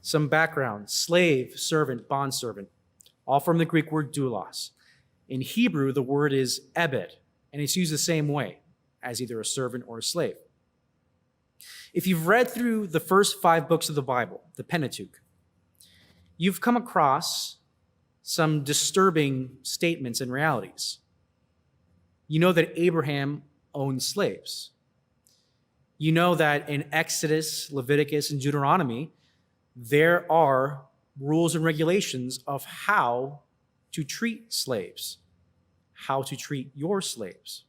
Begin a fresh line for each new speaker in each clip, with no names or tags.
Some background: slave, servant, bondservant, all from the Greek word doulos. In Hebrew, the word is ebed, and it's used the same way as either a servant or a slave. If you've read through the first 5 books of the Bible, the Pentateuch, you've come across some disturbing statements and realities. You know that Abraham owned slaves. You know that in Exodus, Leviticus, and Deuteronomy, there are rules and regulations of how to treat slaves, how to treat your slaves.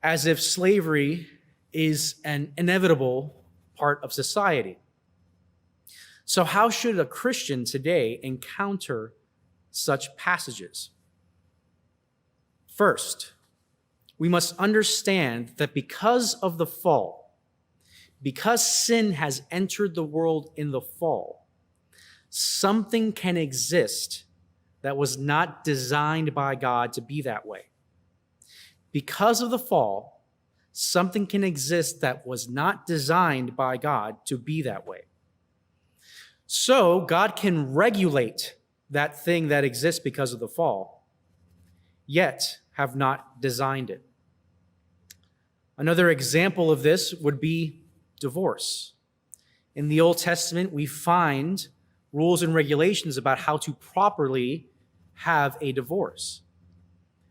As if slavery is an inevitable part of society. So how should a Christian today encounter such passages? First, we must understand that because of the fall, because sin has entered the world in the fall, something can exist that was not designed by God to be that way. Because of the fall, something can exist that was not designed by God to be that way. So God can regulate that thing that exists because of the fall, yet have not designed it. Another example of this would be divorce. In the Old Testament, we find rules and regulations about how to properly have a divorce.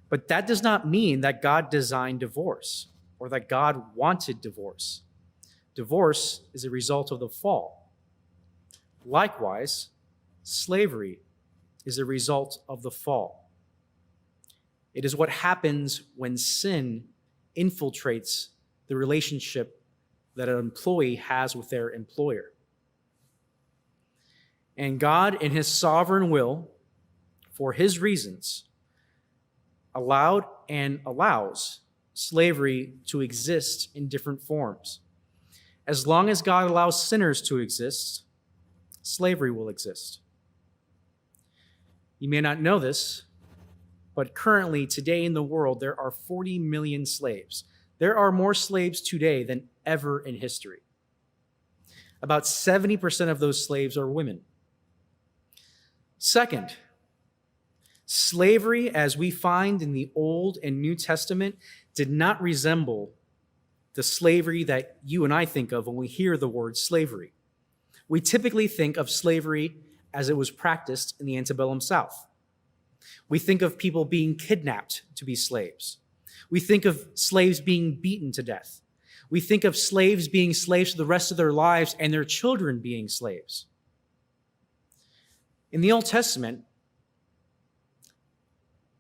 But that does not mean that God designed divorce or that God wanted divorce. Divorce is a result of the fall. Likewise, slavery is a result of the fall. It is what happens when sin infiltrates the relationship that an employee has with their employer. And God, in his sovereign will, for his reasons, allowed and allows slavery to exist in different forms. As long as God allows sinners to exist, slavery will exist. You may not know this, but currently, today in the world, there are 40 million slaves. There are more slaves today than ever in history. About 70% of those slaves are women. Second, slavery, as we find in the Old and New Testament, did not resemble the slavery that you and I think of when we hear the word slavery. We typically think of slavery as it was practiced in the antebellum South. We think of people being kidnapped to be slaves. We think of slaves being beaten to death. We think of slaves being slaves for the rest of their lives and their children being slaves. In the Old Testament,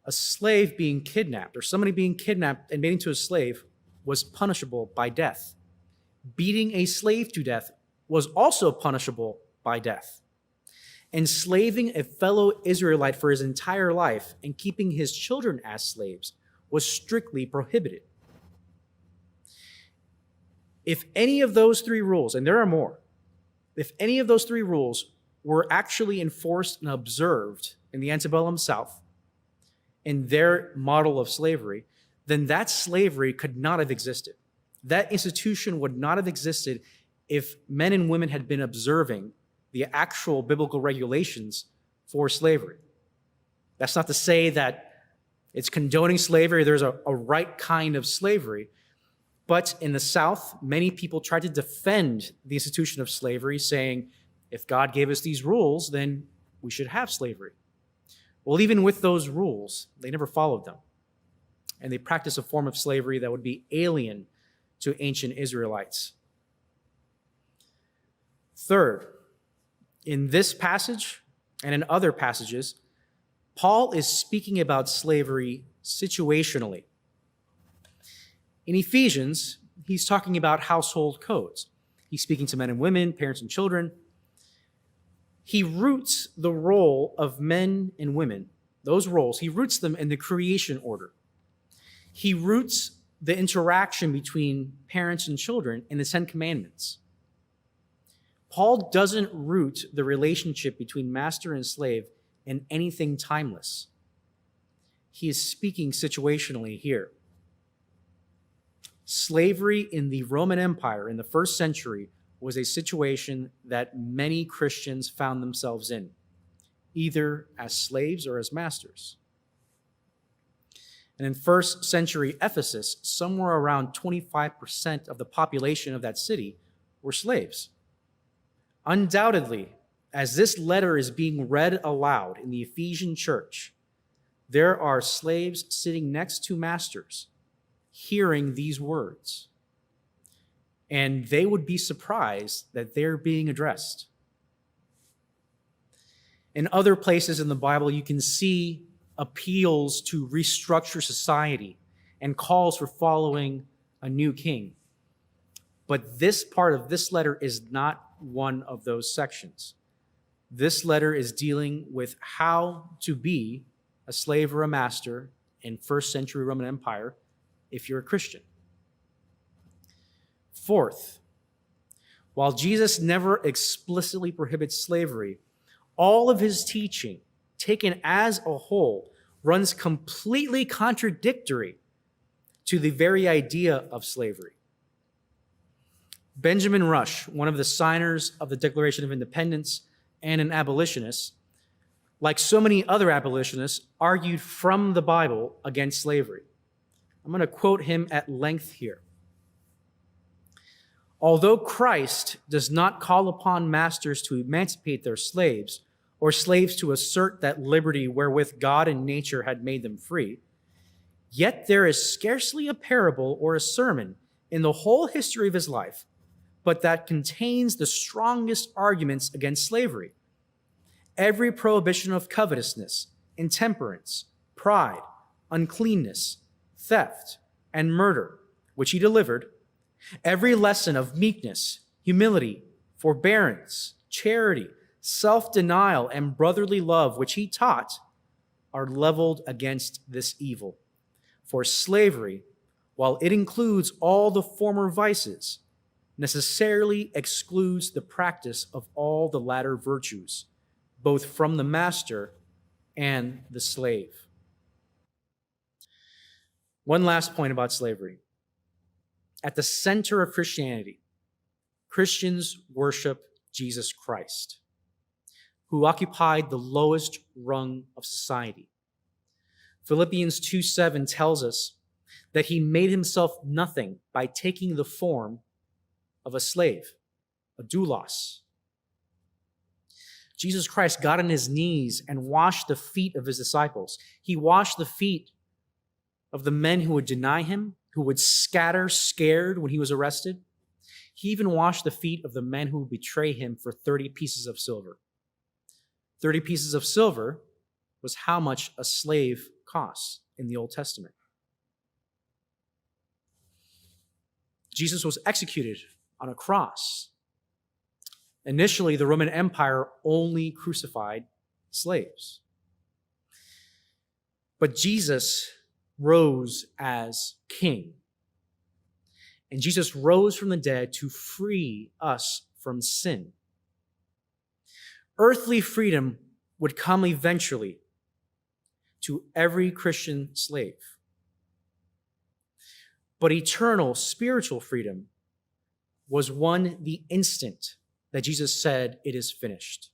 a slave being kidnapped or somebody being kidnapped and made into a slave was punishable by death. Beating a slave to death was also punishable by death. Enslaving a fellow Israelite for his entire life and keeping his children as slaves was strictly prohibited. If any of those 3 rules, and there are more, if any of those 3 rules were actually enforced and observed in the antebellum South, in their model of slavery, then that slavery could not have existed. That institution would not have existed if men and women had been observing the actual biblical regulations for slavery. That's not to say that it's condoning slavery. There's a right kind of slavery. But in the South, many people tried to defend the institution of slavery, saying, if God gave us these rules, then we should have slavery. Well, even with those rules, they never followed them. And they practiced a form of slavery that would be alien to ancient Israelites. Third, in this passage and in other passages, Paul is speaking about slavery situationally. In Ephesians, he's talking about household codes. He's speaking to men and women, parents and children. He roots the role of men and women, those roles, he roots them in the creation order. He roots the interaction between parents and children in the 10 Commandments. Paul doesn't root the relationship between master and slave in anything timeless. He is speaking situationally here. Slavery in the Roman Empire in the first century was a situation that many Christians found themselves in, either as slaves or as masters. And in first century Ephesus, somewhere around 25% of the population of that city were slaves. Undoubtedly, as this letter is being read aloud in the Ephesian church, there are slaves sitting next to masters hearing these words. And they would be surprised that they're being addressed. In other places in the Bible, you can see appeals to restructure society and calls for following a new king. But this part of this letter is not one of those sections. This letter is dealing with how to be a slave or a master in first century Roman Empire if you're a Christian. Fourth, while Jesus never explicitly prohibits slavery, all of his teaching, taken as a whole, runs completely contradictory to the very idea of slavery. Benjamin Rush, one of the signers of the Declaration of Independence and an abolitionist, like so many other abolitionists, argued from the Bible against slavery. I'm going to quote him at length here. Although Christ does not call upon masters to emancipate their slaves, or slaves to assert that liberty wherewith God and nature had made them free, yet there is scarcely a parable or a sermon in the whole history of his life, but that contains the strongest arguments against slavery. Every prohibition of covetousness, intemperance, pride, uncleanness, theft, and murder, which he delivered, every lesson of meekness, humility, forbearance, charity, self-denial, and brotherly love, which he taught, are leveled against this evil. For slavery, while it includes all the former vices, necessarily excludes the practice of all the latter virtues, both from the master and the slave. One last point about slavery. At the center of Christianity, Christians worship Jesus Christ, who occupied the lowest rung of society. Philippians 2:7 tells us that he made himself nothing by taking the form of a slave, a doulos. Jesus Christ got on his knees and washed the feet of his disciples. He washed the feet of the men who would deny him, who would scatter scared when he was arrested. He even washed the feet of the men who would betray him for 30 pieces of silver. 30 pieces of silver was how much a slave costs in the Old Testament. Jesus was executed on a cross. Initially, the Roman Empire only crucified slaves. But Jesus rose as king. And Jesus rose from the dead to free us from sin. Earthly freedom would come eventually to every Christian slave. But eternal spiritual freedom was won the instant that Jesus said, "It is finished."